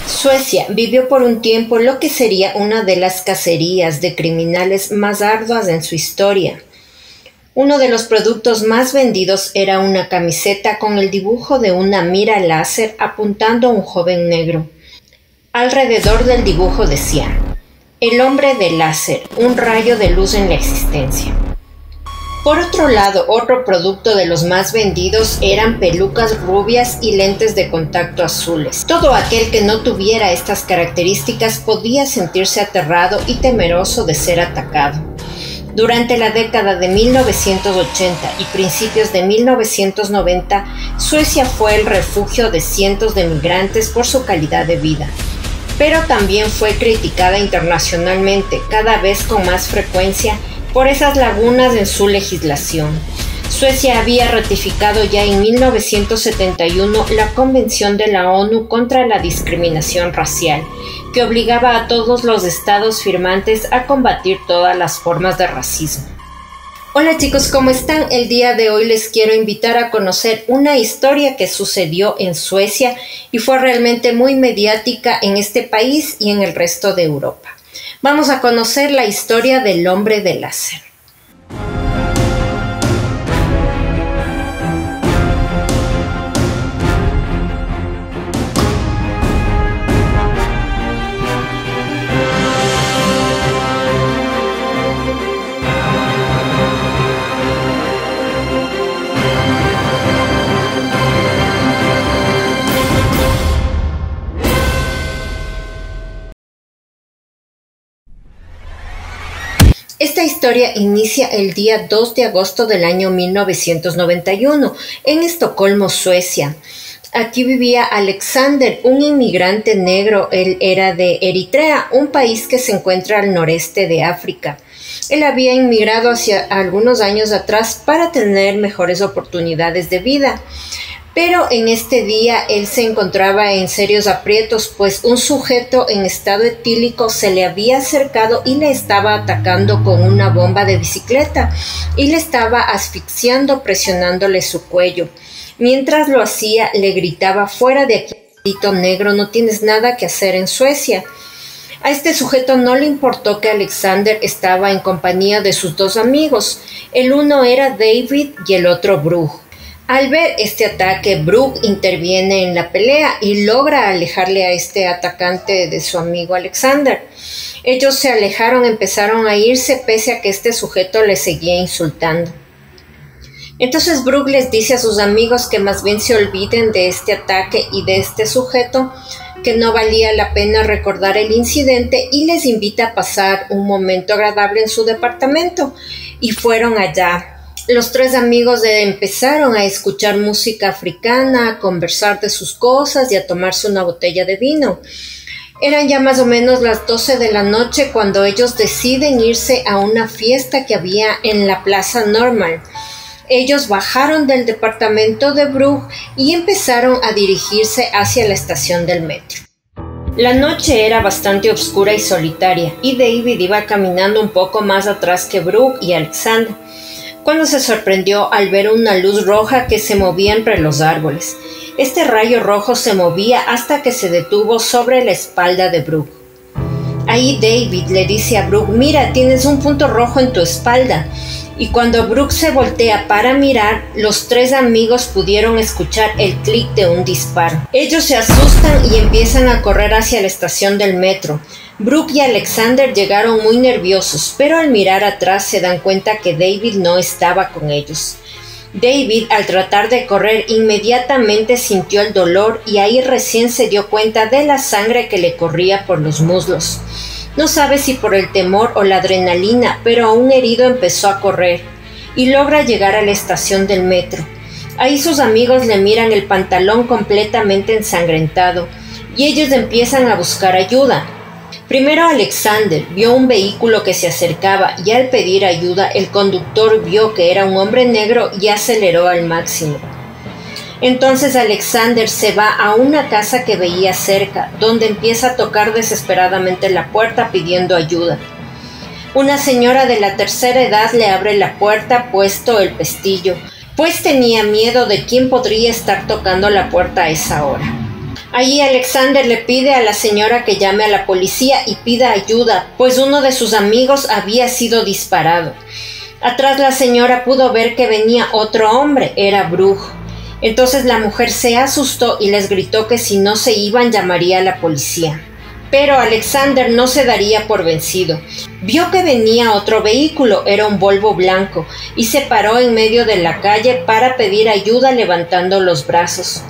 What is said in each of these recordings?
Suecia vivió por un tiempo lo que sería una de las cacerías de criminales más arduas en su historia. Uno de los productos más vendidos era una camiseta con el dibujo de una mira láser apuntando a un joven negro. Alrededor del dibujo decía: "El hombre de láser, un rayo de luz en la existencia". Por otro lado, otro producto de los más vendidos eran pelucas rubias y lentes de contacto azules. Todo aquel que no tuviera estas características podía sentirse aterrado y temeroso de ser atacado. Durante la década de 1980 y principios de 1990, Suecia fue el refugio de cientos de migrantes por su calidad de vida. Pero también fue criticada internacionalmente, cada vez con más frecuencia, por esas lagunas en su legislación. Suecia había ratificado ya en 1971 la Convención de la ONU contra la discriminación racial, que obligaba a todos los estados firmantes a combatir todas las formas de racismo. Hola chicos, ¿cómo están? El día de hoy les quiero invitar a conocer una historia que sucedió en Suecia y fue realmente muy mediática en este país y en el resto de Europa. Vamos a conocer la historia del hombre de láser. Esta historia inicia el día 2 de agosto del año 1991 en Estocolmo, Suecia. Aquí vivía Alexander, un inmigrante negro. Él era de Eritrea, un país que se encuentra al noreste de África. Él había inmigrado hacia algunos años atrás para tener mejores oportunidades de vida. Pero en este día él se encontraba en serios aprietos, pues un sujeto en estado etílico se le había acercado y le estaba atacando con una bomba de bicicleta y le estaba asfixiando, presionándole su cuello. Mientras lo hacía, le gritaba: "Fuera de aquí, maldito negro, no tienes nada que hacer en Suecia". A este sujeto no le importó que Alexander estaba en compañía de sus dos amigos. El uno era David y el otro Brug. Al ver este ataque, Brug interviene en la pelea y logra alejarle a este atacante de su amigo Alexander. Ellos se alejaron, empezaron a irse pese a que este sujeto les seguía insultando. Entonces Brug les dice a sus amigos que más bien se olviden de este ataque y de este sujeto, que no valía la pena recordar el incidente, y les invita a pasar un momento agradable en su departamento. Y fueron allá. Los tres amigos empezaron a escuchar música africana, a conversar de sus cosas y a tomarse una botella de vino. Eran ya más o menos las 12 de la noche cuando ellos deciden irse a una fiesta que había en la Plaza Normal. Ellos bajaron del departamento de Brug y empezaron a dirigirse hacia la estación del metro. La noche era bastante oscura y solitaria, y David iba caminando un poco más atrás que Brug y Alexander, cuando se sorprendió al ver una luz roja que se movía entre los árboles. Este rayo rojo se movía hasta que se detuvo sobre la espalda de Brug. Ahí David le dice a Brug: "Mira, tienes un punto rojo en tu espalda". Y cuando Brug se voltea para mirar, los tres amigos pudieron escuchar el clic de un disparo. Ellos se asustan y empiezan a correr hacia la estación del metro. Brug y Alexander llegaron muy nerviosos, pero al mirar atrás se dan cuenta que David no estaba con ellos. David, al tratar de correr, inmediatamente sintió el dolor y ahí recién se dio cuenta de la sangre que le corría por los muslos. No sabe si por el temor o la adrenalina, pero aún herido empezó a correr y logra llegar a la estación del metro. Ahí sus amigos le miran el pantalón completamente ensangrentado y ellos empiezan a buscar ayuda. Primero Alexander vio un vehículo que se acercaba y al pedir ayuda el conductor vio que era un hombre negro y aceleró al máximo. Entonces Alexander se va a una casa que veía cerca, donde empieza a tocar desesperadamente la puerta pidiendo ayuda. Una señora de la tercera edad le abre la puerta puesto el pestillo, pues tenía miedo de quién podría estar tocando la puerta a esa hora. Allí Alexander le pide a la señora que llame a la policía y pida ayuda, pues uno de sus amigos había sido disparado. Atrás la señora pudo ver que venía otro hombre, era Brugh. Entonces la mujer se asustó y les gritó que si no se iban llamaría a la policía. Pero Alexander no se daría por vencido. Vio que venía otro vehículo, era un Volvo blanco, y se paró en medio de la calle para pedir ayuda levantando los brazos.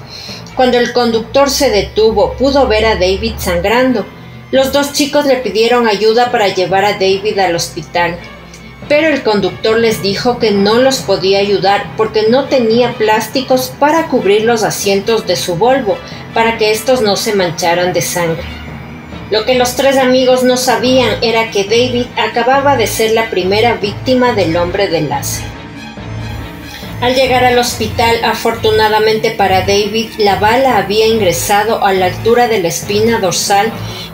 Cuando el conductor se detuvo, pudo ver a David sangrando. Los dos chicos le pidieron ayuda para llevar a David al hospital. Pero el conductor les dijo que no los podía ayudar porque no tenía plásticos para cubrir los asientos de su Volvo, para que estos no se mancharan de sangre. Lo que los tres amigos no sabían era que David acababa de ser la primera víctima del hombre de láser. Al llegar al hospital, afortunadamente para David, la bala había ingresado a la altura de la espina dorsal,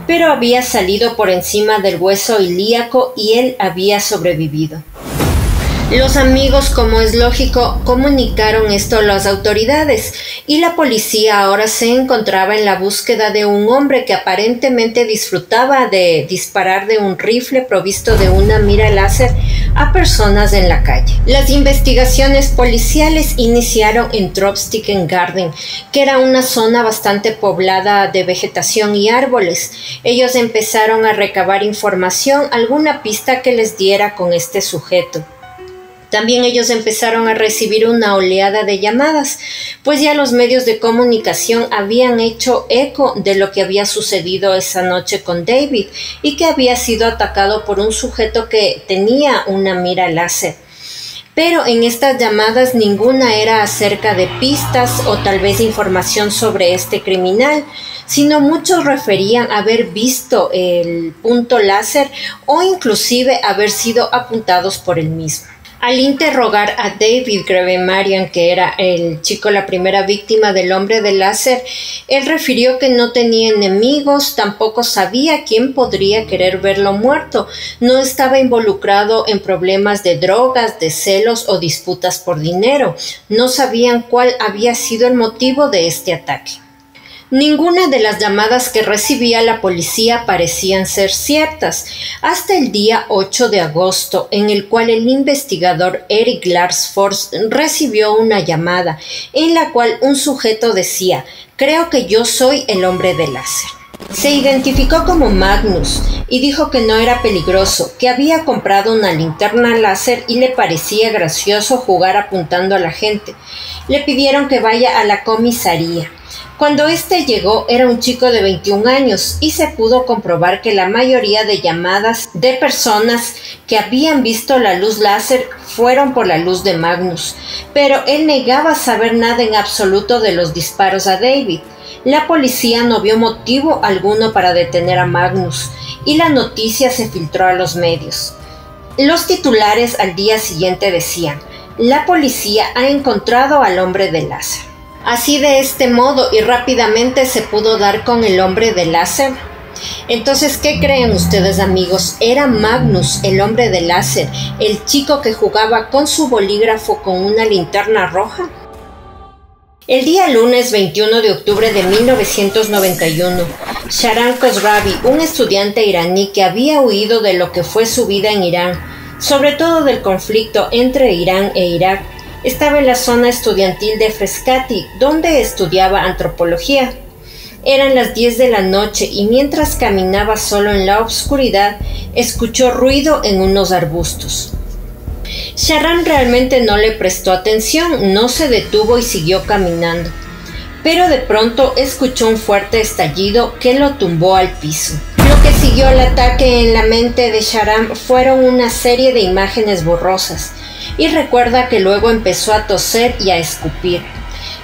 pero había salido por encima del hueso ilíaco y él había sobrevivido. Los amigos, como es lógico, comunicaron esto a las autoridades y la policía ahora se encontraba en la búsqueda de un hombre que aparentemente disfrutaba de disparar de un rifle provisto de una mira láser a personas en la calle. Las investigaciones policiales iniciaron en Dropstick Garden, que era una zona bastante poblada de vegetación y árboles. Ellos empezaron a recabar información, alguna pista que les diera con este sujeto. También ellos empezaron a recibir una oleada de llamadas, pues ya los medios de comunicación habían hecho eco de lo que había sucedido esa noche con David y que había sido atacado por un sujeto que tenía una mira láser. Pero en estas llamadas ninguna era acerca de pistas o tal vez información sobre este criminal, sino muchos referían haber visto el punto láser o inclusive haber sido apuntados por él mismo. Al interrogar a David Grevemarian, que era el chico, la primera víctima del hombre de láser, él refirió que no tenía enemigos, tampoco sabía quién podría querer verlo muerto, no estaba involucrado en problemas de drogas, de celos o disputas por dinero, no sabían cuál había sido el motivo de este ataque. Ninguna de las llamadas que recibía la policía parecían ser ciertas, hasta el día 8 de agosto, en el cual el investigador Eric Larsford recibió una llamada, en la cual un sujeto decía: «Creo que yo soy el hombre de láser». Se identificó como Magnus y dijo que no era peligroso, que había comprado una linterna láser y le parecía gracioso jugar apuntando a la gente. Le pidieron que vaya a la comisaría. Cuando éste llegó era un chico de 21 años y se pudo comprobar que la mayoría de llamadas de personas que habían visto la luz láser fueron por la luz de Magnus, pero él negaba saber nada en absoluto de los disparos a David. La policía no vio motivo alguno para detener a Magnus y la noticia se filtró a los medios. Los titulares al día siguiente decían: «La policía ha encontrado al hombre de láser». Así de este modo y rápidamente se pudo dar con el hombre de láser. Entonces, ¿qué creen ustedes, amigos? ¿Era Magnus, el hombre de láser, el chico que jugaba con su bolígrafo con una linterna roja? El día lunes 21 de octubre de 1991, Sharan Khosravi, un estudiante iraní que había huido de lo que fue su vida en Irán, sobre todo del conflicto entre Irán e Irak, estaba en la zona estudiantil de Freskati, donde estudiaba antropología. Eran las 10 de la noche y mientras caminaba solo en la oscuridad, escuchó ruido en unos arbustos. Sharan realmente no le prestó atención, no se detuvo y siguió caminando. Pero de pronto escuchó un fuerte estallido que lo tumbó al piso. Lo que siguió al ataque en la mente de Sharan fueron una serie de imágenes borrosas, y recuerda que luego empezó a toser y a escupir.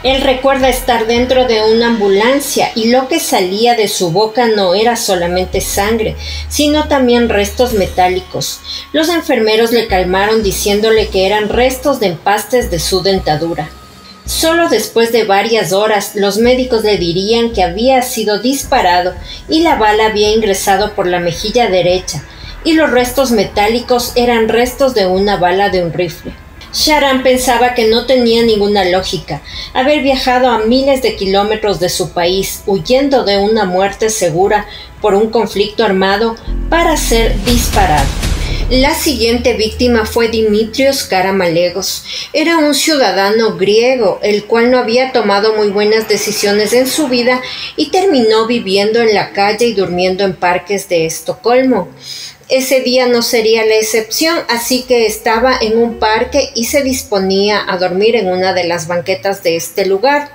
Él recuerda estar dentro de una ambulancia y lo que salía de su boca no era solamente sangre, sino también restos metálicos. Los enfermeros le calmaron diciéndole que eran restos de empastes de su dentadura. Solo después de varias horas los médicos le dirían que había sido disparado y la bala había ingresado por la mejilla derecha, y los restos metálicos eran restos de una bala de un rifle. Sharan pensaba que no tenía ninguna lógica haber viajado a miles de kilómetros de su país, huyendo de una muerte segura por un conflicto armado, para ser disparado. La siguiente víctima fue Dimitrios Karamallegos. Era un ciudadano griego, el cual no había tomado muy buenas decisiones en su vida y terminó viviendo en la calle y durmiendo en parques de Estocolmo. Ese día no sería la excepción, así que estaba en un parque y se disponía a dormir en una de las banquetas de este lugar.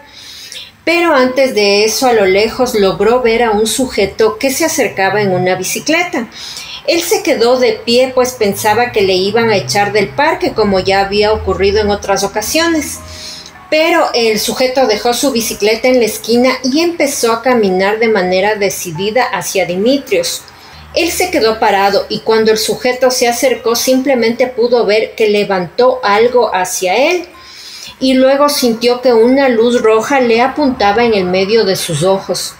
Pero antes de eso, a lo lejos logró ver a un sujeto que se acercaba en una bicicleta. Él se quedó de pie, pues pensaba que le iban a echar del parque, como ya había ocurrido en otras ocasiones. Pero el sujeto dejó su bicicleta en la esquina y empezó a caminar de manera decidida hacia Dimitrios. Él se quedó parado y cuando el sujeto se acercó simplemente pudo ver que levantó algo hacia él y luego sintió que una luz roja le apuntaba en el medio de sus ojos.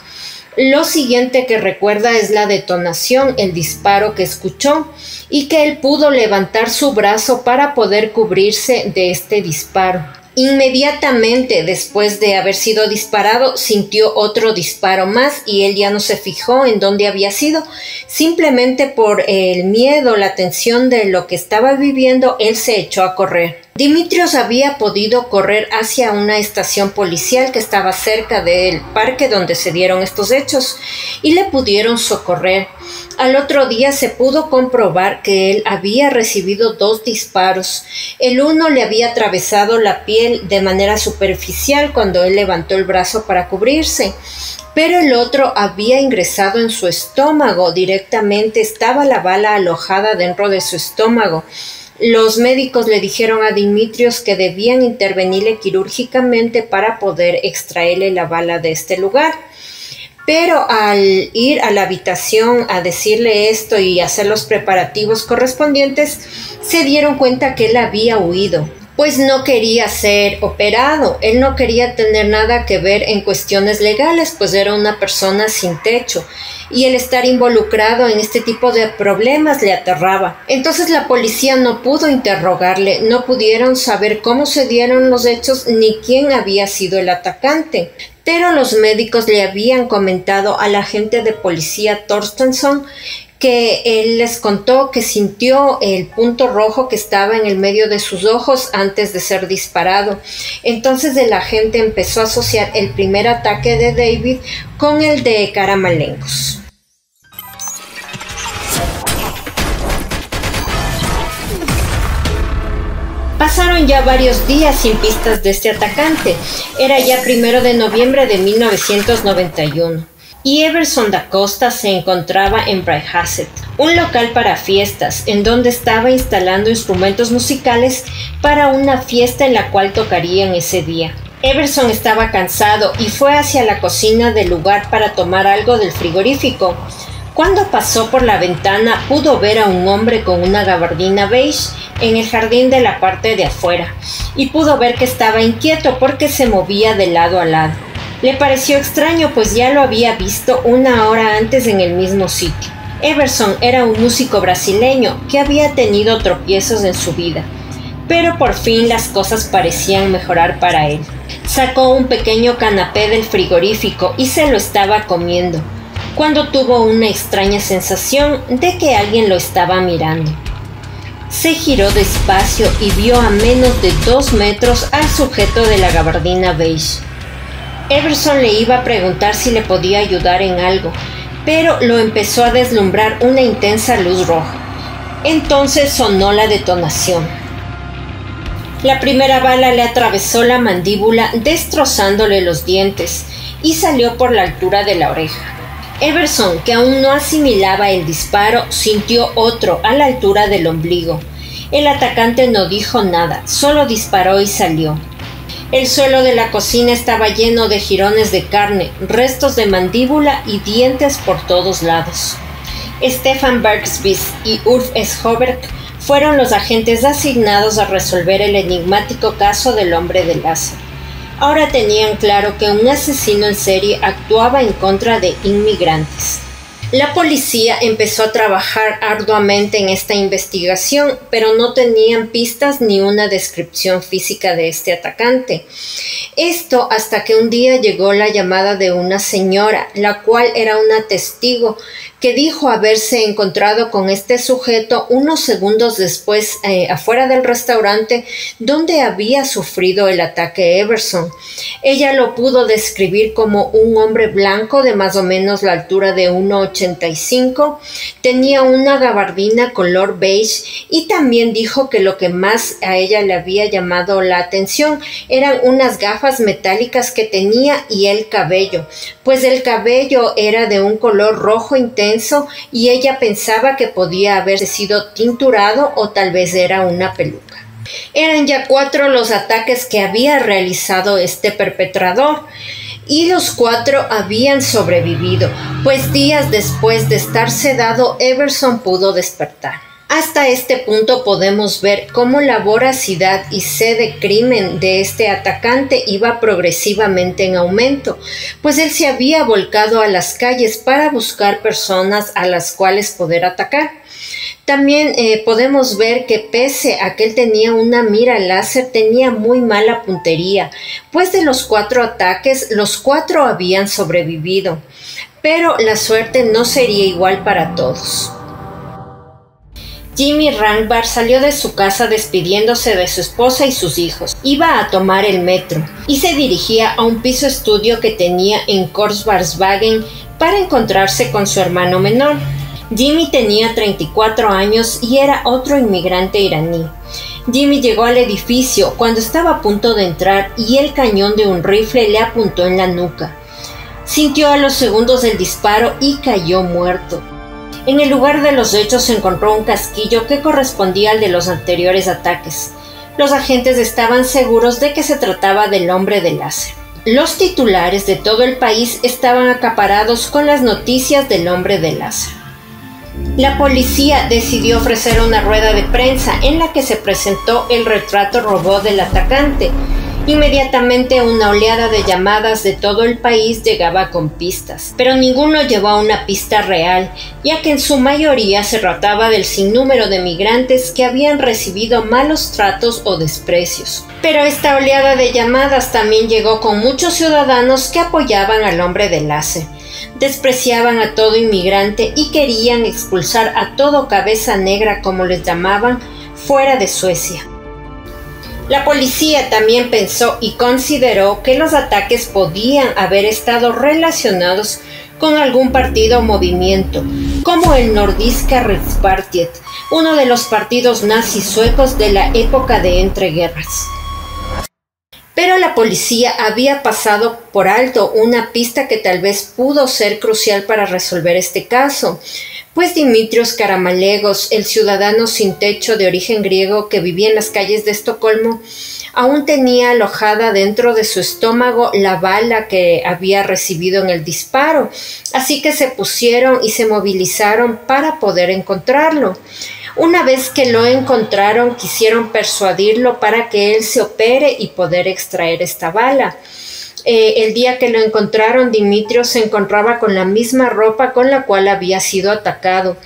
Lo siguiente que recuerda es la detonación, el disparo que escuchó y que él pudo levantar su brazo para poder cubrirse de este disparo. Inmediatamente después de haber sido disparado, sintió otro disparo más y él ya no se fijó en dónde había sido. Simplemente por el miedo, la tensión de lo que estaba viviendo, él se echó a correr. Dimitrios había podido correr hacia una estación policial que estaba cerca del parque donde se dieron estos hechos y le pudieron socorrer. Al otro día se pudo comprobar que él había recibido 2 disparos. El uno le había atravesado la piel de manera superficial cuando él levantó el brazo para cubrirse, pero el otro había ingresado en su estómago. Directamente estaba la bala alojada dentro de su estómago. Los médicos le dijeron a Dimitrios que debían intervenirle quirúrgicamente para poder extraerle la bala de este lugar. Pero al ir a la habitación a decirle esto y hacer los preparativos correspondientes, se dieron cuenta que él había huido, pues no quería ser operado. Él no quería tener nada que ver en cuestiones legales, pues era una persona sin techo y el estar involucrado en este tipo de problemas le aterraba. Entonces la policía no pudo interrogarle, no pudieron saber cómo se dieron los hechos ni quién había sido el atacante. Pero los médicos le habían comentado al agente de policía Torstensson que él les contó que sintió el punto rojo que estaba en el medio de sus ojos antes de ser disparado. Entonces el agente empezó a asociar el primer ataque de David con el de Karamallegos. Pasaron ya varios días sin pistas de este atacante. Era ya 1 de noviembre de 1991. Y Everson da Costa se encontraba en Bryhaset, un local para fiestas, en donde estaba instalando instrumentos musicales para una fiesta en la cual tocarían ese día. Everson estaba cansado y fue hacia la cocina del lugar para tomar algo del frigorífico. Cuando pasó por la ventana pudo ver a un hombre con una gabardina beige en el jardín de la parte de afuera y pudo ver que estaba inquieto porque se movía de lado a lado. Le pareció extraño, pues ya lo había visto 1 hora antes en el mismo sitio. Everson era un músico brasileño que había tenido tropiezos en su vida, pero por fin las cosas parecían mejorar para él. Sacó un pequeño canapé del frigorífico y se lo estaba comiendo, cuando tuvo una extraña sensación de que alguien lo estaba mirando. Se giró despacio y vio a menos de 2 metros al sujeto de la gabardina beige. Everson le iba a preguntar si le podía ayudar en algo, pero lo empezó a deslumbrar una intensa luz roja. Entonces sonó la detonación. La primera bala le atravesó la mandíbula, destrozándole los dientes, y salió por la altura de la oreja. Everson, que aún no asimilaba el disparo, sintió otro a la altura del ombligo. El atacante no dijo nada, solo disparó y salió. El suelo de la cocina estaba lleno de jirones de carne, restos de mandíbula y dientes por todos lados. Stefan Bergsby y Ulf Schoberg fueron los agentes asignados a resolver el enigmático caso del hombre de láser. Ahora tenían claro que un asesino en serie actuaba en contra de inmigrantes. La policía empezó a trabajar arduamente en esta investigación, pero no tenían pistas ni una descripción física de este atacante. Esto hasta que un día llegó la llamada de una señora, la cual era una testigo, que dijo haberse encontrado con este sujeto unos segundos después afuera del restaurante donde había sufrido el ataque Everson. Ella lo pudo describir como un hombre blanco de más o menos la altura de 1,85, tenía una gabardina color beige y también dijo que lo que más a ella le había llamado la atención eran unas gafas metálicas que tenía y el cabello, pues el cabello era de un color rojo intenso y ella pensaba que podía haber sido tinturado o tal vez era una peluca. Eran ya 4 los ataques que había realizado este perpetrador y los 4 habían sobrevivido, pues días después de estar sedado, Everson pudo despertar. Hasta este punto podemos ver cómo la voracidad y sed de crimen de este atacante iba progresivamente en aumento, pues él se había volcado a las calles para buscar personas a las cuales poder atacar. También podemos ver que pese a que él tenía una mira láser, tenía muy mala puntería, pues de los 4 ataques, los 4 habían sobrevivido, pero la suerte no sería igual para todos. Jimmy Ranbar salió de su casa despidiéndose de su esposa y sus hijos. Iba a tomar el metro y se dirigía a un piso estudio que tenía en Korsvarsvagen para encontrarse con su hermano menor. Jimmy tenía 34 años y era otro inmigrante iraní. Jimmy llegó al edificio cuando estaba a punto de entrar y el cañón de un rifle le apuntó en la nuca. Sintió a los segundos el disparo y cayó muerto. En el lugar de los hechos se encontró un casquillo que correspondía al de los anteriores ataques. Los agentes estaban seguros de que se trataba del hombre de láser. Los titulares de todo el país estaban acaparados con las noticias del hombre de láser. La policía decidió ofrecer una rueda de prensa en la que se presentó el retrato robot del atacante. Inmediatamente una oleada de llamadas de todo el país llegaba con pistas, pero ninguno llevó a una pista real, ya que en su mayoría se trataba del sinnúmero de migrantes que habían recibido malos tratos o desprecios. Pero esta oleada de llamadas también llegó con muchos ciudadanos que apoyaban al hombre de láser. Despreciaban a todo inmigrante y querían expulsar a todo cabeza negra, como les llamaban, fuera de Suecia. La policía también pensó y consideró que los ataques podían haber estado relacionados con algún partido o movimiento, como el Nordiska Rikspartiet, uno de los partidos nazis suecos de la época de entreguerras. Pero la policía había pasado por alto una pista que tal vez pudo ser crucial para resolver este caso, pues Dimitrios Karamallegos, el ciudadano sin techo de origen griego que vivía en las calles de Estocolmo, aún tenía alojada dentro de su estómago la bala que había recibido en el disparo, así que se pusieron y se movilizaron para poder encontrarlo. Una vez que lo encontraron, quisieron persuadirlo para que él se opere y poder extraer esta bala. El día que lo encontraron, Dimitrios se encontraba con la misma ropa con la cual había sido atacado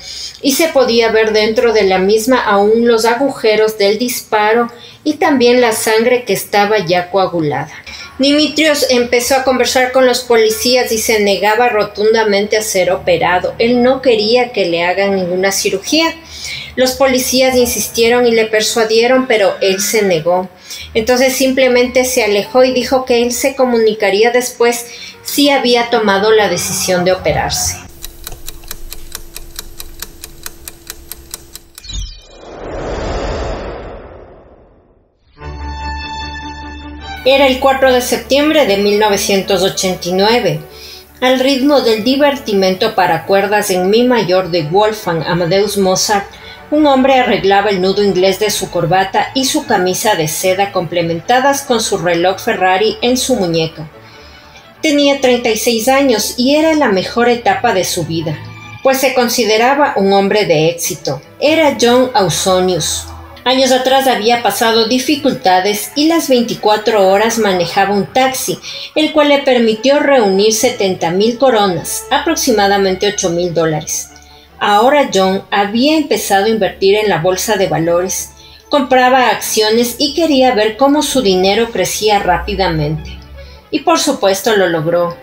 y se podía ver dentro de la misma aún los agujeros del disparo y también la sangre que estaba ya coagulada. Dimitrios empezó a conversar con los policías y se negaba rotundamente a ser operado. Él no quería que le hagan ninguna cirugía. Los policías insistieron y le persuadieron, pero él se negó. Entonces simplemente se alejó y dijo que él se comunicaría después si había tomado la decisión de operarse. Era el 4 de septiembre de 1989. Al ritmo del divertimento para cuerdas en mi mayor de Wolfgang Amadeus Mozart, un hombre arreglaba el nudo inglés de su corbata y su camisa de seda complementadas con su reloj Ferrari en su muñeca. Tenía 36 años y era la mejor etapa de su vida, pues se consideraba un hombre de éxito. Era John Ausonius. Años atrás había pasado dificultades y las 24 horas manejaba un taxi, el cual le permitió reunir 70,000 coronas, aproximadamente $8,000. Ahora John había empezado a invertir en la bolsa de valores, compraba acciones y quería ver cómo su dinero crecía rápidamente. Y por supuesto lo logró.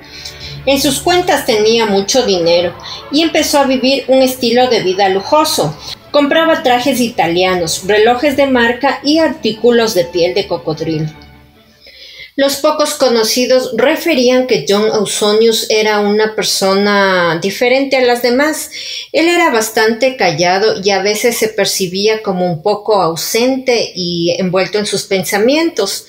En sus cuentas tenía mucho dinero y empezó a vivir un estilo de vida lujoso. Compraba trajes italianos, relojes de marca y artículos de piel de cocodrilo. Los pocos conocidos referían que John Ausonius era una persona diferente a las demás. Él era bastante callado y a veces se percibía como un poco ausente y envuelto en sus pensamientos.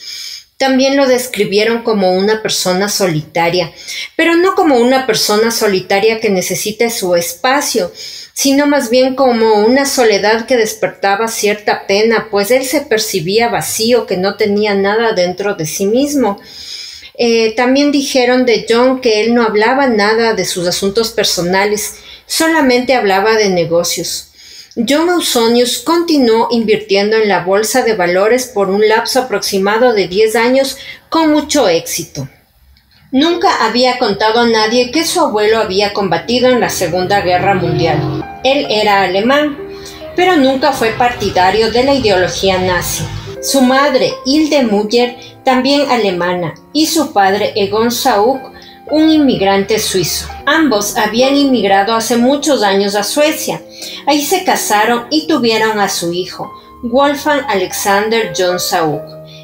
También lo describieron como una persona solitaria, pero no como una persona solitaria que necesite su espacio, sino más bien como una soledad que despertaba cierta pena, pues él se percibía vacío, que no tenía nada dentro de sí mismo. También dijeron de John que él no hablaba nada de sus asuntos personales, solamente hablaba de negocios. John Ausonius continuó invirtiendo en la bolsa de valores por un lapso aproximado de 10 años con mucho éxito. Nunca había contado a nadie que su abuelo había combatido en la Segunda Guerra Mundial. Él era alemán, pero nunca fue partidario de la ideología nazi. Su madre, Hilde Müller, también alemana, y su padre, Egon Sauck, un inmigrante suizo. Ambos habían inmigrado hace muchos años a Suecia. Ahí se casaron y tuvieron a su hijo, Wolfgang Alexander John Sauck,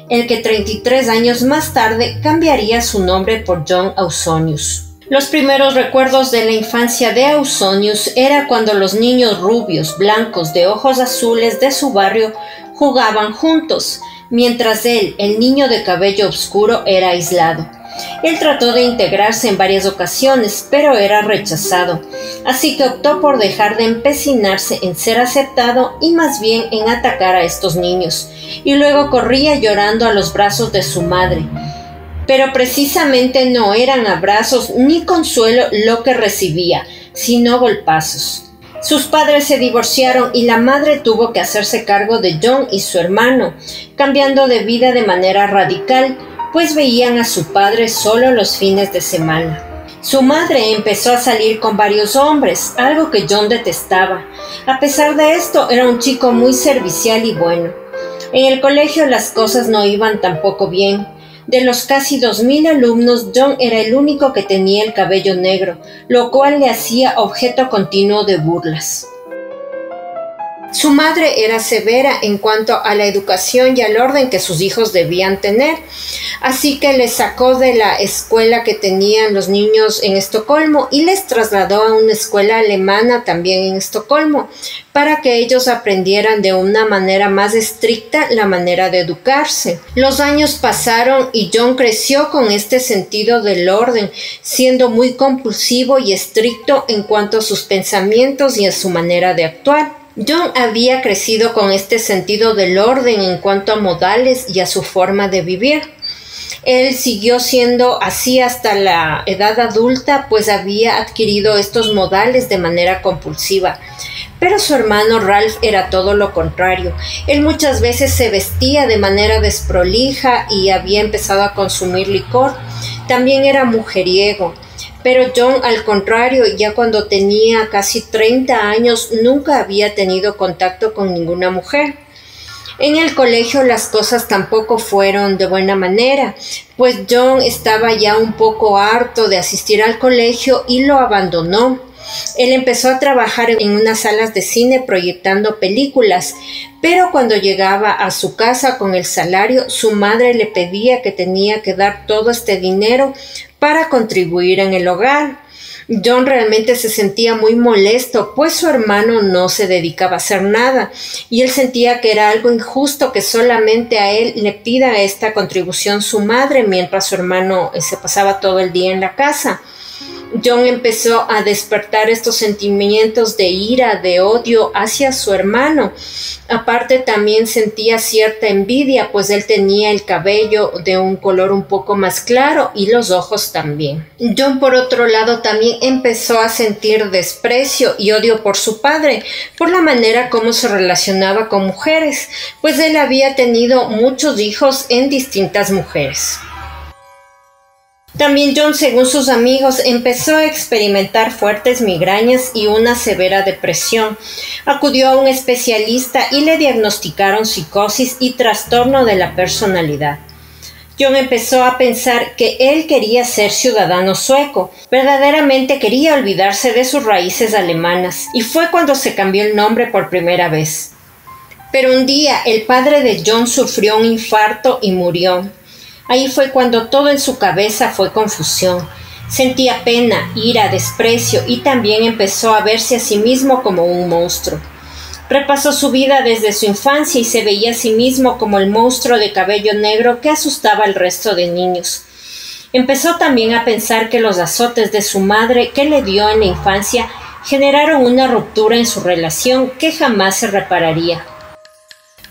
el que 33 años más tarde cambiaría su nombre por John Ausonius. Los primeros recuerdos de la infancia de Ausonius era cuando los niños rubios, blancos, de ojos azules de su barrio jugaban juntos, mientras él, el niño de cabello oscuro, era aislado. Él trató de integrarse en varias ocasiones, pero era rechazado, así que optó por dejar de empecinarse en ser aceptado y más bien en atacar a estos niños, y luego corría llorando a los brazos de su madre. Pero precisamente no eran abrazos ni consuelo lo que recibía, sino golpazos. Sus padres se divorciaron y la madre tuvo que hacerse cargo de John y su hermano, cambiando de vida de manera radical, pues veían a su padre solo los fines de semana. Su madre empezó a salir con varios hombres, algo que John detestaba. A pesar de esto, era un chico muy servicial y bueno. En el colegio las cosas no iban tampoco bien. De los casi 2,000 alumnos, John era el único que tenía el cabello negro, lo cual le hacía objeto continuo de burlas. Su madre era severa en cuanto a la educación y al orden que sus hijos debían tener, así que les sacó de la escuela que tenían los niños en Estocolmo y les trasladó a una escuela alemana también en Estocolmo, para que ellos aprendieran de una manera más estricta la manera de educarse. Los años pasaron y John creció con este sentido del orden, siendo muy compulsivo y estricto en cuanto a sus pensamientos y a su manera de actuar. John había crecido con este sentido del orden en cuanto a modales y a su forma de vivir. Él siguió siendo así hasta la edad adulta, pues había adquirido estos modales de manera compulsiva. Pero su hermano Ralph era todo lo contrario. Él muchas veces se vestía de manera desprolija y había empezado a consumir licor. También era mujeriego. Pero John, al contrario, ya cuando tenía casi 30 años, nunca había tenido contacto con ninguna mujer. En el colegio las cosas tampoco fueron de buena manera, pues John estaba ya un poco harto de asistir al colegio y lo abandonó. Él empezó a trabajar en unas salas de cine proyectando películas, pero cuando llegaba a su casa con el salario, su madre le pedía que tenía que dar todo este dinero para contribuir en el hogar. John realmente se sentía muy molesto, pues su hermano no se dedicaba a hacer nada, y él sentía que era algo injusto que solamente a él le pida esta contribución su madre, mientras su hermano se pasaba todo el día en la casa. John empezó a despertar estos sentimientos de ira, de odio hacia su hermano. Aparte también sentía cierta envidia, pues él tenía el cabello de un color un poco más claro y los ojos también. John, por otro lado, también empezó a sentir desprecio y odio por su padre, por la manera como se relacionaba con mujeres, pues él había tenido muchos hijos en distintas mujeres. También John, según sus amigos, empezó a experimentar fuertes migrañas y una severa depresión. Acudió a un especialista y le diagnosticaron psicosis y trastorno de la personalidad. John empezó a pensar que él quería ser ciudadano sueco, verdaderamente quería olvidarse de sus raíces alemanas, y fue cuando se cambió el nombre por primera vez. Pero un día el padre de John sufrió un infarto y murió. Ahí fue cuando todo en su cabeza fue confusión. Sentía pena, ira, desprecio y también empezó a verse a sí mismo como un monstruo. Repasó su vida desde su infancia y se veía a sí mismo como el monstruo de cabello negro que asustaba al resto de niños. Empezó también a pensar que los azotes de su madre que le dio en la infancia generaron una ruptura en su relación que jamás se repararía.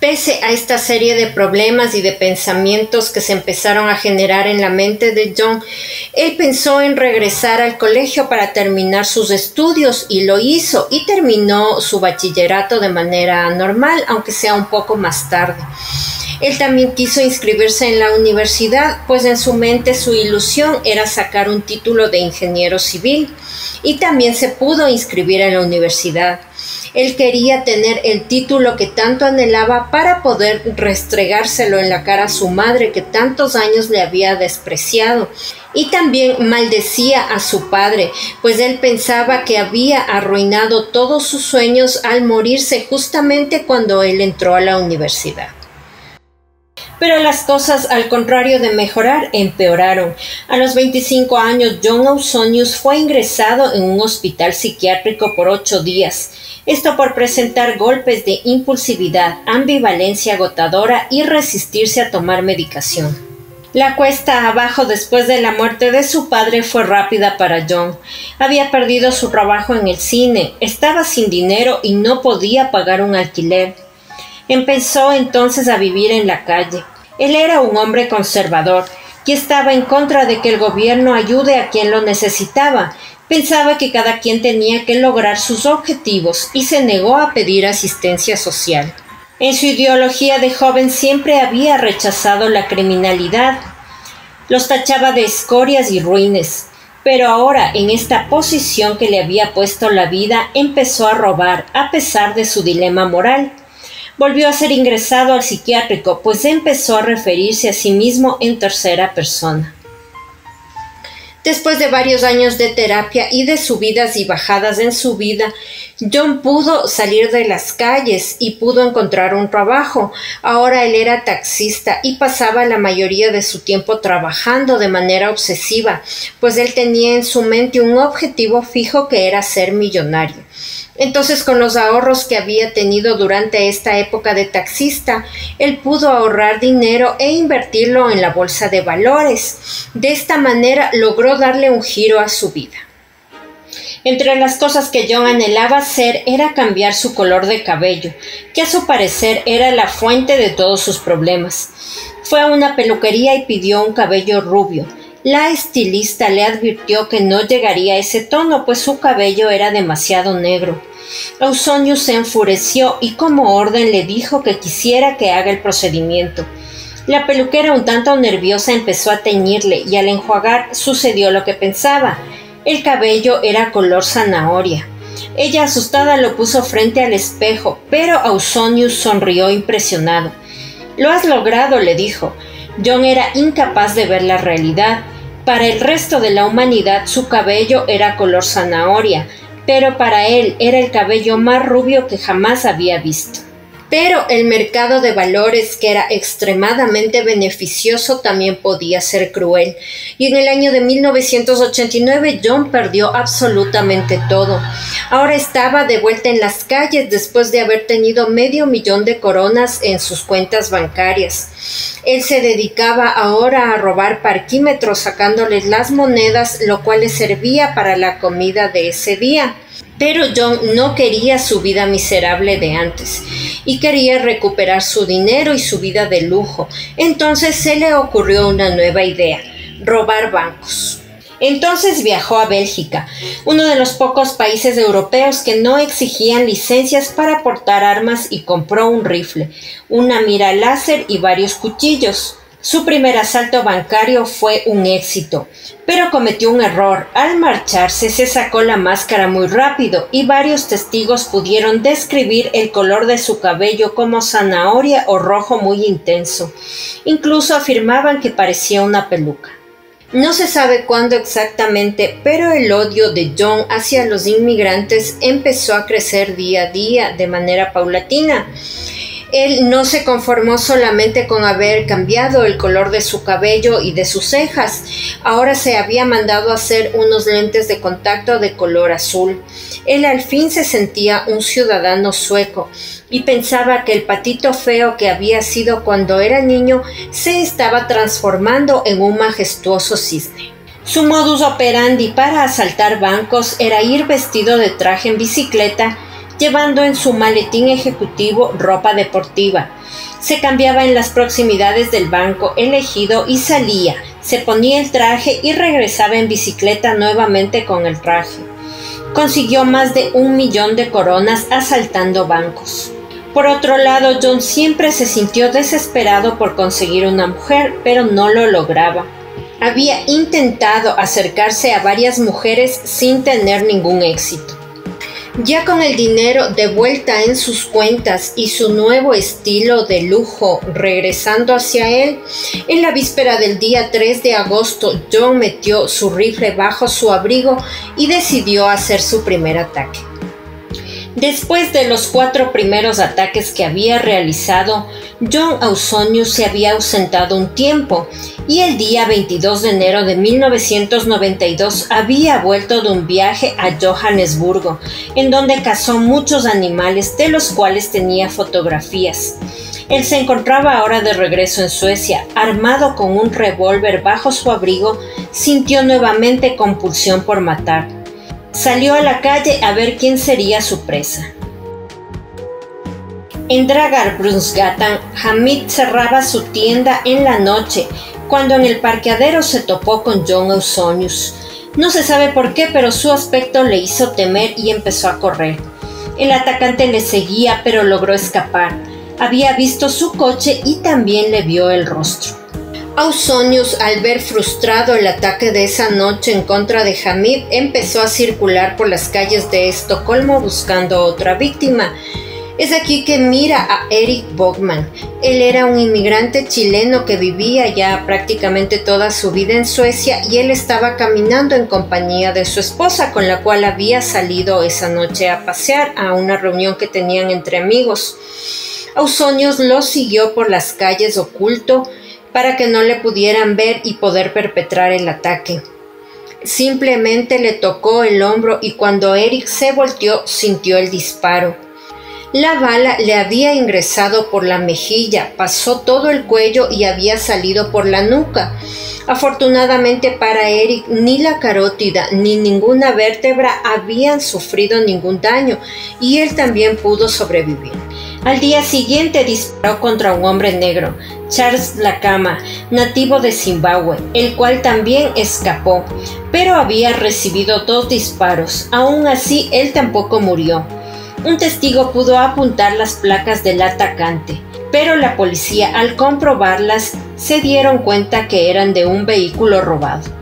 Pese a esta serie de problemas y de pensamientos que se empezaron a generar en la mente de John, él pensó en regresar al colegio para terminar sus estudios y lo hizo y terminó su bachillerato de manera normal, aunque sea un poco más tarde. Él también quiso inscribirse en la universidad, pues en su mente su ilusión era sacar un título de ingeniero civil y también se pudo inscribir en la universidad. Él quería tener el título que tanto anhelaba para poder restregárselo en la cara a su madre que tantos años le había despreciado. Y también maldecía a su padre, pues él pensaba que había arruinado todos sus sueños al morirse justamente cuando él entró a la universidad. Pero las cosas, al contrario de mejorar, empeoraron. A los 25 años, John Ausonius fue ingresado en un hospital psiquiátrico por 8 días. Esto por presentar golpes de impulsividad, ambivalencia agotadora y resistirse a tomar medicación. La cuesta abajo después de la muerte de su padre fue rápida para John. Había perdido su trabajo en el cine, estaba sin dinero y no podía pagar un alquiler. Empezó entonces a vivir en la calle. Él era un hombre conservador y estaba en contra de que el gobierno ayude a quien lo necesitaba. Pensaba que cada quien tenía que lograr sus objetivos y se negó a pedir asistencia social. En su ideología de joven siempre había rechazado la criminalidad. Los tachaba de escorias y ruines. Pero ahora, en esta posición que le había puesto la vida, empezó a robar a pesar de su dilema moral. Volvió a ser ingresado al psiquiátrico, pues empezó a referirse a sí mismo en tercera persona. Después de varios años de terapia y de subidas y bajadas en su vida, John pudo salir de las calles y pudo encontrar un trabajo. Ahora él era taxista y pasaba la mayoría de su tiempo trabajando de manera obsesiva, pues él tenía en su mente un objetivo fijo que era ser millonario. Entonces, con los ahorros que había tenido durante esta época de taxista, él pudo ahorrar dinero e invertirlo en la bolsa de valores. De esta manera logró darle un giro a su vida. Entre las cosas que John anhelaba hacer era cambiar su color de cabello, que a su parecer era la fuente de todos sus problemas. Fue a una peluquería y pidió un cabello rubio. La estilista le advirtió que no llegaría a ese tono, pues su cabello era demasiado negro. Ausonius se enfureció y como orden le dijo que quisiera que haga el procedimiento. La peluquera, un tanto nerviosa, empezó a teñirle y al enjuagar sucedió lo que pensaba. El cabello era color zanahoria. Ella, asustada, lo puso frente al espejo, pero Ausonius sonrió impresionado. «Lo has logrado», le dijo. John era incapaz de ver la realidad. Para el resto de la humanidad su cabello era color zanahoria, pero para él era el cabello más rubio que jamás había visto. Pero el mercado de valores, que era extremadamente beneficioso, también podía ser cruel. Y en el año de 1989, John perdió absolutamente todo. Ahora estaba de vuelta en las calles después de haber tenido $500,000 de coronas en sus cuentas bancarias. Él se dedicaba ahora a robar parquímetros, sacándoles las monedas, lo cual le servía para la comida de ese día. Pero John no quería su vida miserable de antes y quería recuperar su dinero y su vida de lujo. Entonces se le ocurrió una nueva idea: robar bancos. Entonces viajó a Bélgica, uno de los pocos países europeos que no exigían licencias para portar armas, y compró un rifle, una mira láser y varios cuchillos. Su primer asalto bancario fue un éxito, pero cometió un error. Al marcharse se sacó la máscara muy rápido y varios testigos pudieron describir el color de su cabello como zanahoria o rojo muy intenso. Incluso afirmaban que parecía una peluca. No se sabe cuándo exactamente, pero el odio de John hacia los inmigrantes empezó a crecer día a día de manera paulatina. Él no se conformó solamente con haber cambiado el color de su cabello y de sus cejas. Ahora se había mandado hacer unos lentes de contacto de color azul. Él al fin se sentía un ciudadano sueco y pensaba que el patito feo que había sido cuando era niño se estaba transformando en un majestuoso cisne. Su modus operandi para asaltar bancos era ir vestido de traje en bicicleta, llevando en su maletín ejecutivo ropa deportiva. Se cambiaba en las proximidades del banco elegido y salía, se ponía el traje y regresaba en bicicleta nuevamente con el traje. Consiguió más de 1,000,000 de coronas asaltando bancos. Por otro lado, John siempre se sintió desesperado por conseguir una mujer, pero no lo lograba. Había intentado acercarse a varias mujeres sin tener ningún éxito. Ya con el dinero de vuelta en sus cuentas y su nuevo estilo de lujo regresando hacia él, en la víspera del día 3 de agosto, John metió su rifle bajo su abrigo y decidió hacer su primer ataque. Después de los 4 primeros ataques que había realizado, John Ausonius se había ausentado un tiempo y el día 22 de enero de 1992 había vuelto de un viaje a Johannesburgo, en donde cazó muchos animales, de los cuales tenía fotografías. Él se encontraba ahora de regreso en Suecia, armado con un revólver bajo su abrigo. Sintió nuevamente compulsión por matar. Salió a la calle a ver quién sería su presa. En Dagabrunsgatan, Hamid cerraba su tienda en la noche, cuando en el parqueadero se topó con John Ausonius. No se sabe por qué, pero su aspecto le hizo temer y empezó a correr. El atacante le seguía, pero logró escapar. Había visto su coche y también le vio el rostro. Ausonius, al ver frustrado el ataque de esa noche en contra de Hamid, empezó a circular por las calles de Estocolmo buscando otra víctima. Es aquí que mira a Erik Bogman. Él era un inmigrante chileno que vivía ya prácticamente toda su vida en Suecia, y él estaba caminando en compañía de su esposa, con la cual había salido esa noche a pasear a una reunión que tenían entre amigos. Ausonius lo siguió por las calles oculto para que no le pudieran ver y poder perpetrar el ataque. Simplemente le tocó el hombro y cuando Erik se volteó sintió el disparo. La bala le había ingresado por la mejilla, pasó todo el cuello y había salido por la nuca. Afortunadamente para Erik, ni la carótida ni ninguna vértebra habían sufrido ningún daño y él también pudo sobrevivir. Al día siguiente disparó contra un hombre negro, Charles Lacama, nativo de Zimbabue, el cual también escapó, pero había recibido 2 disparos. Aún así, él tampoco murió. Un testigo pudo apuntar las placas del atacante, pero la policía, al comprobarlas, se dieron cuenta que eran de un vehículo robado.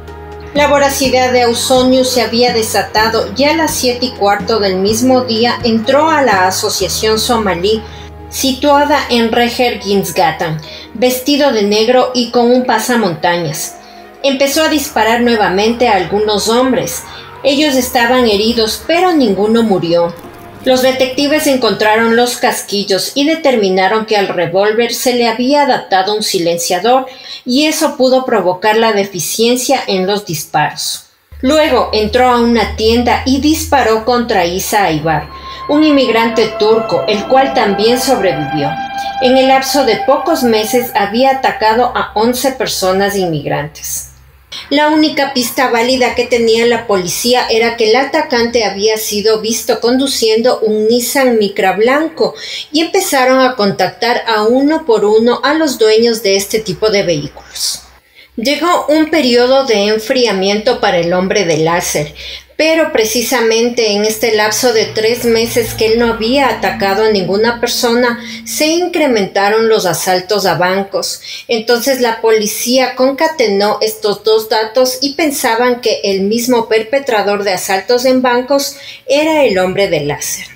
La voracidad de Ausonius se había desatado y a las 7:15 del mismo día entró a la asociación somalí situada en Regerginsgatan, vestido de negro y con un pasamontañas. Empezó a disparar nuevamente a algunos hombres. Ellos estaban heridos, pero ninguno murió. Los detectives encontraron los casquillos y determinaron que al revólver se le había adaptado un silenciador y eso pudo provocar la deficiencia en los disparos. Luego entró a una tienda y disparó contra Isa Aybar, un inmigrante turco, el cual también sobrevivió. En el lapso de pocos meses había atacado a 11 personas inmigrantes. La única pista válida que tenía la policía era que el atacante había sido visto conduciendo un Nissan Micra blanco y empezaron a contactar a uno por uno a los dueños de este tipo de vehículos. Llegó un periodo de enfriamiento para el hombre de láser, pero precisamente en este lapso de 3 meses que él no había atacado a ninguna persona, se incrementaron los asaltos a bancos. Entonces la policía concatenó estos dos datos y pensaban que el mismo perpetrador de asaltos en bancos era el hombre de láser.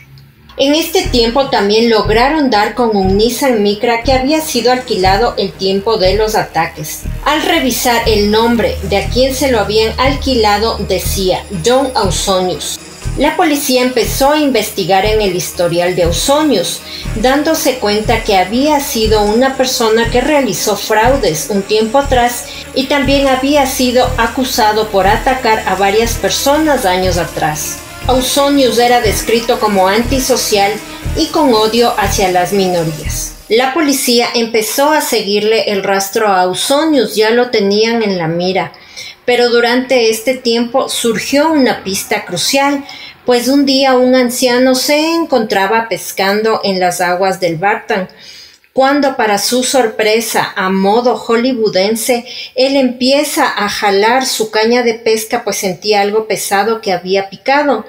En este tiempo también lograron dar con un Nissan Micra que había sido alquilado el tiempo de los ataques. Al revisar el nombre de a quien se lo habían alquilado decía John Ausonius. La policía empezó a investigar en el historial de Ausonius, dándose cuenta que había sido una persona que realizó fraudes un tiempo atrás y también había sido acusado por atacar a varias personas años atrás. Ausonius era descrito como antisocial y con odio hacia las minorías. La policía empezó a seguirle el rastro a Ausonius, ya lo tenían en la mira, pero durante este tiempo surgió una pista crucial, pues un día un anciano se encontraba pescando en las aguas del Bartan, cuando para su sorpresa, a modo hollywoodense, él empieza a jalar su caña de pesca pues sentía algo pesado que había picado.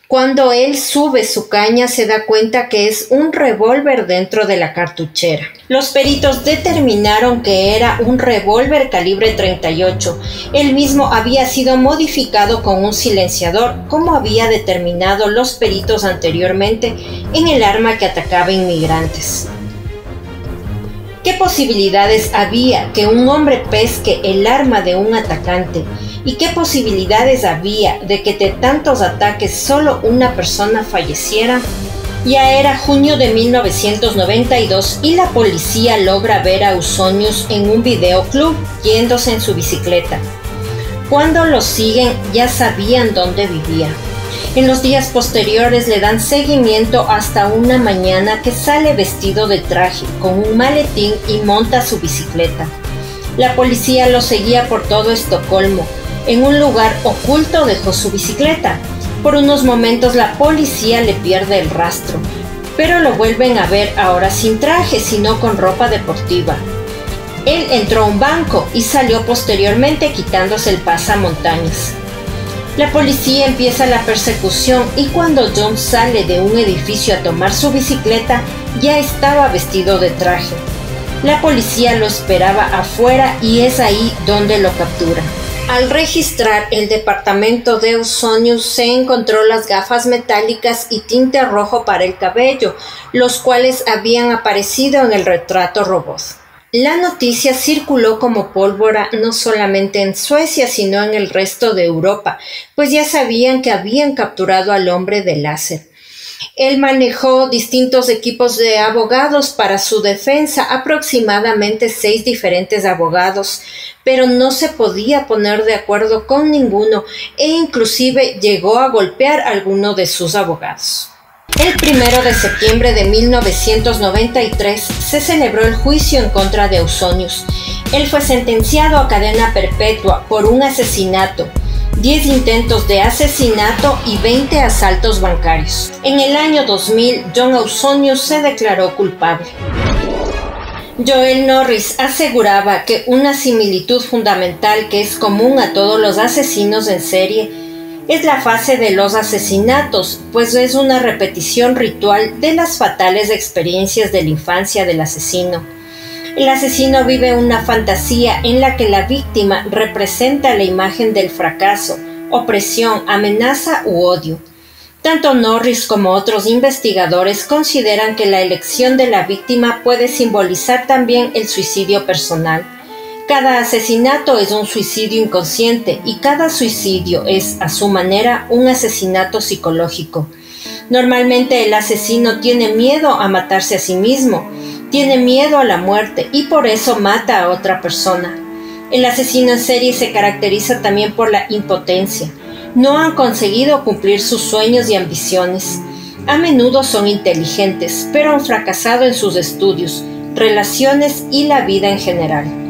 Cuando él sube su caña se da cuenta que es un revólver dentro de la cartuchera. Los peritos determinaron que era un revólver calibre 38. El mismo había sido modificado con un silenciador, como había determinado los peritos anteriormente en el arma que atacaba inmigrantes. ¿Qué posibilidades había que un hombre pesque el arma de un atacante? ¿Y qué posibilidades había de que de tantos ataques solo una persona falleciera? Ya era junio de 1992 y la policía logra ver a Ausonius en un videoclub yéndose en su bicicleta. Cuando lo siguen ya sabían dónde vivía. En los días posteriores le dan seguimiento hasta una mañana que sale vestido de traje, con un maletín y monta su bicicleta. La policía lo seguía por todo Estocolmo. En un lugar oculto dejó su bicicleta. Por unos momentos la policía le pierde el rastro, pero lo vuelven a ver ahora sin traje, sino con ropa deportiva. Él entró a un banco y salió posteriormente quitándose el pasamontañas. La policía empieza la persecución y cuando John sale de un edificio a tomar su bicicleta, ya estaba vestido de traje. La policía lo esperaba afuera y es ahí donde lo captura. Al registrar el departamento de Ausonius se encontró las gafas metálicas y tinte rojo para el cabello, los cuales habían aparecido en el retrato robot. La noticia circuló como pólvora no solamente en Suecia, sino en el resto de Europa, pues ya sabían que habían capturado al hombre de láser. Él manejó distintos equipos de abogados para su defensa, aproximadamente 6 diferentes abogados, pero no se podía poner de acuerdo con ninguno e inclusive llegó a golpear a alguno de sus abogados. El 1 de septiembre de 1993 se celebró el juicio en contra de Ausonius. Él fue sentenciado a cadena perpetua por un asesinato, 10 intentos de asesinato y 20 asaltos bancarios. En el año 2000, John Ausonius se declaró culpable. Joel Norris aseguraba que una similitud fundamental que es común a todos los asesinos en serie es la fase de los asesinatos, pues es una repetición ritual de las fatales experiencias de la infancia del asesino. El asesino vive una fantasía en la que la víctima representa la imagen del fracaso, opresión, amenaza u odio. Tanto Norris como otros investigadores consideran que la elección de la víctima puede simbolizar también el suicidio personal. Cada asesinato es un suicidio inconsciente y cada suicidio es, a su manera, un asesinato psicológico. Normalmente el asesino tiene miedo a matarse a sí mismo, tiene miedo a la muerte y por eso mata a otra persona. El asesino en serie se caracteriza también por la impotencia. No han conseguido cumplir sus sueños y ambiciones. A menudo son inteligentes, pero han fracasado en sus estudios, relaciones y la vida en general.